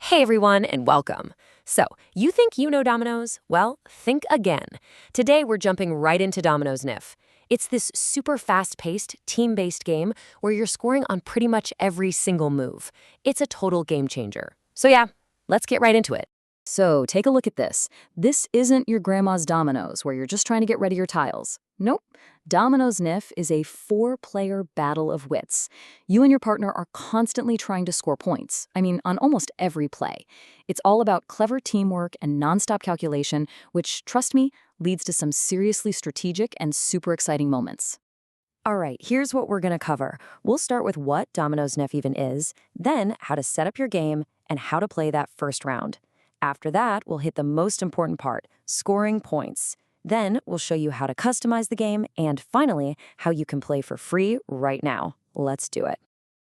Hey everyone, and welcome. So, you think you know Domino's? Well, think again. Today we're jumping right into DominoZnif. It's this super fast-paced, team-based game where you're scoring on pretty much every single move. It's a total game changer. So yeah, let's get right into it. So take a look at this. This isn't your grandma's dominoes where you're just trying to get rid of your tiles. Nope. DominoZnif is a four-player battle of wits. You and your partner are constantly trying to score points. I mean, on almost every play. It's all about clever teamwork and nonstop calculation, which, trust me, leads to some seriously strategic and super exciting moments. All right, here's what we're going to cover. We'll start with what DominoZnif even is, then how to set up your game, and how to play that first round. After that, we'll hit the most important part, scoring points. Then we'll show you how to customize the game, and finally, how you can play for free right now. Let's do it.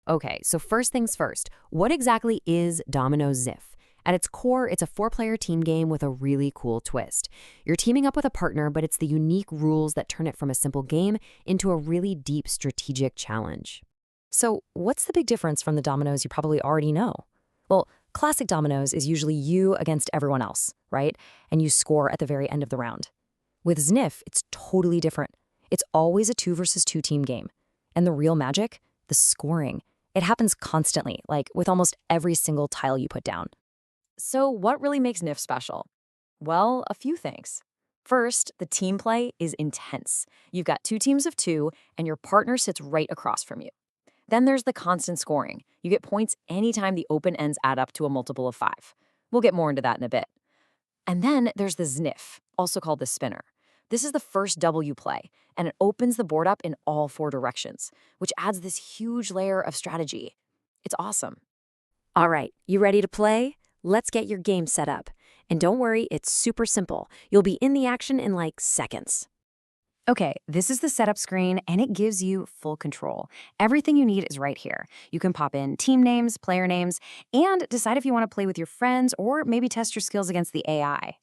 Okay, so first things first, what exactly is DominoZnif? At its core, it's a four-player team game with a really cool twist. You're teaming up with a partner, but it's the unique rules that turn it from a simple game into a really deep strategic challenge. So what's the big difference from the dominoes you probably already know? Well, classic dominoes is usually you against everyone else, right? And you score at the very end of the round. With Znif, it's totally different. It's always a 2 versus 2 team game. And the real magic? The scoring. It happens constantly, like with almost every single tile you put down. So what really makes Znif special? Well, a few things. First, the team play is intense. You've got 2 teams of 2, and your partner sits right across from you. Then there's the constant scoring. You get points anytime the open ends add up to a multiple of 5. We'll get more into that in a bit. And then there's the Znif, also called the spinner. This is the first double you play, and it opens the board up in all 4 directions, which adds this huge layer of strategy. It's awesome. All right, you ready to play? Let's get your game set up. And don't worry, it's super simple. You'll be in the action in like seconds. Okay, this is the setup screen, and it gives you full control. Everything you need is right here. You can pop in team names, player names, and decide if you want to play with your friends or maybe test your skills against the AI.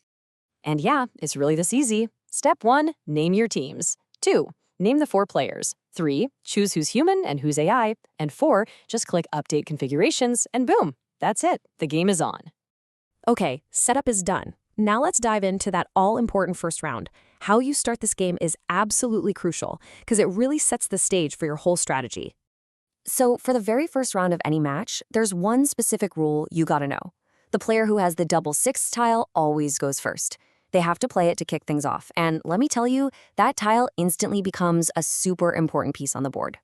And yeah, it's really this easy. Step 1, name your teams. 2, name the 4 players. 3, choose who's human and who's AI. And 4, just click Update Configurations, and boom, that's it. The game is on. Okay, setup is done. Now let's dive into that all-important first round. How you start this game is absolutely crucial because it really sets the stage for your whole strategy. So for the very first round of any match, there's one specific rule you gotta know. The player who has the double 6 tile always goes first. They have to play it to kick things off, and let me tell you, that tile instantly becomes a super important piece on the board.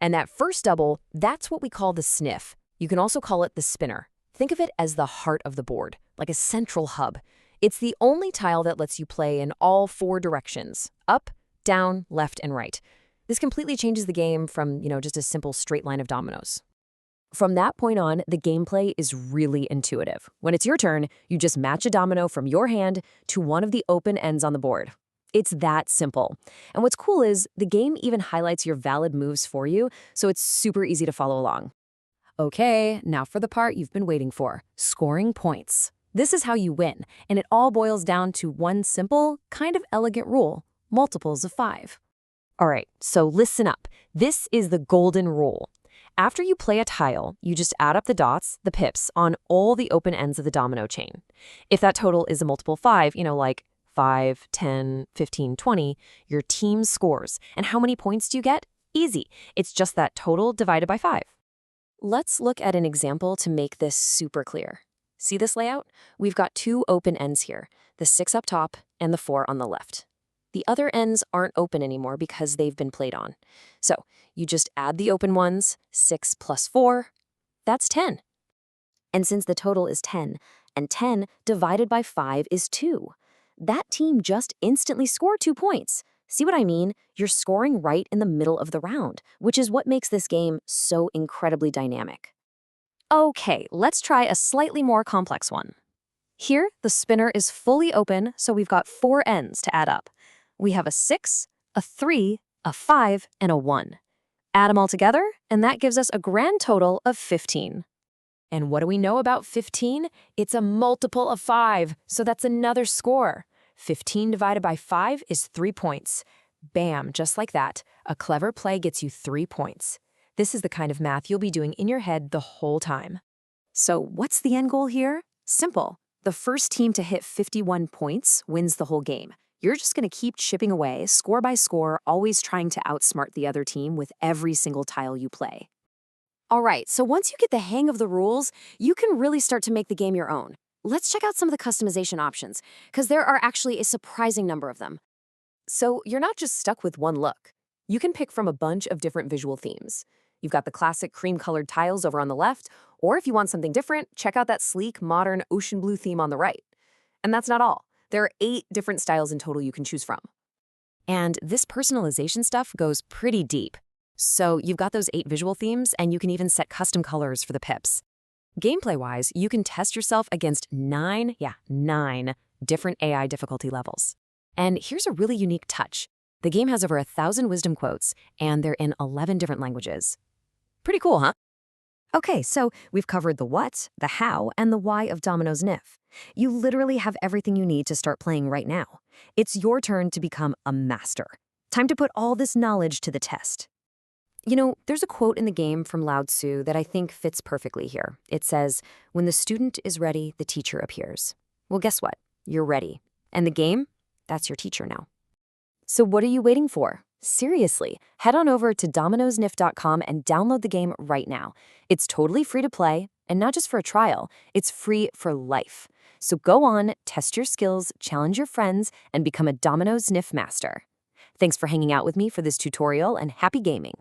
And that first double, that's what we call the snif. You can also call it the spinner. Think of it as the heart of the board, like a central hub. It's the only tile that lets you play in all 4 directions, up, down, left, and right. This completely changes the game from, just a simple straight line of dominoes. From that point on, the gameplay is really intuitive. When it's your turn, you just match a domino from your hand to one of the open ends on the board. It's that simple. And what's cool is the game even highlights your valid moves for you, so it's super easy to follow along. Okay, now for the part you've been waiting for, scoring points. This is how you win, and it all boils down to one simple, kind of elegant rule, multiples of 5. All right, so listen up. This is the golden rule. After you play a tile, you just add up the dots, the pips, on all the open ends of the domino chain. If that total is a multiple 5, like 5, 10, 15, 20, your team scores. And how many points do you get? Easy. It's just that total divided by 5. Let's look at an example to make this super clear. See this layout? We've got 2 open ends here, the 6 up top and the 4 on the left. The other ends aren't open anymore because they've been played on. So you just add the open ones, 6 plus 4, that's 10. And since the total is 10, and 10 divided by 5 is 2, that team just instantly scored 2 points. See what I mean? You're scoring right in the middle of the round, which is what makes this game so incredibly dynamic. Okay, let's try a slightly more complex one. Here, the spinner is fully open, so we've got 4 ends to add up. We have a 6, a 3, a 5, and a 1. Add them all together, and that gives us a grand total of 15. And what do we know about 15? It's a multiple of 5, so that's another score. 15 divided by 5 is 3 points. Bam, just like that. A clever play gets you 3 points. This is the kind of math you'll be doing in your head the whole time. So what's the end goal here? Simple. The first team to hit 51 points wins the whole game. You're just going to keep chipping away, score by score, always trying to outsmart the other team with every single tile you play. All right, so once you get the hang of the rules, you can really start to make the game your own. Let's check out some of the customization options, because there are actually a surprising number of them. So you're not just stuck with one look. You can pick from a bunch of different visual themes. You've got the classic cream-colored tiles over on the left, or if you want something different, check out that sleek, modern ocean blue theme on the right. And that's not all. There are 8 different styles in total you can choose from. And this personalization stuff goes pretty deep. So you've got those 8 visual themes, and you can even set custom colors for the pips. Gameplay-wise, you can test yourself against 9 different AI difficulty levels. And here's a really unique touch. The game has over 1,000 wisdom quotes, and they're in 11 different languages. Pretty cool, huh? Okay, so we've covered the what, the how, and the why of DominoZnif. You literally have everything you need to start playing right now. It's your turn to become a master. Time to put all this knowledge to the test. You know, there's a quote in the game from Lao Tzu that I think fits perfectly here. It says, "When the student is ready, the teacher appears." Well, guess what? You're ready. And the game? That's your teacher now. So what are you waiting for? Seriously, head on over to DominoZnif.com and download the game right now. It's totally free to play, and not just for a trial, it's free for life. So go on, test your skills, challenge your friends, and become a DominoZnif master. Thanks for hanging out with me for this tutorial, and happy gaming.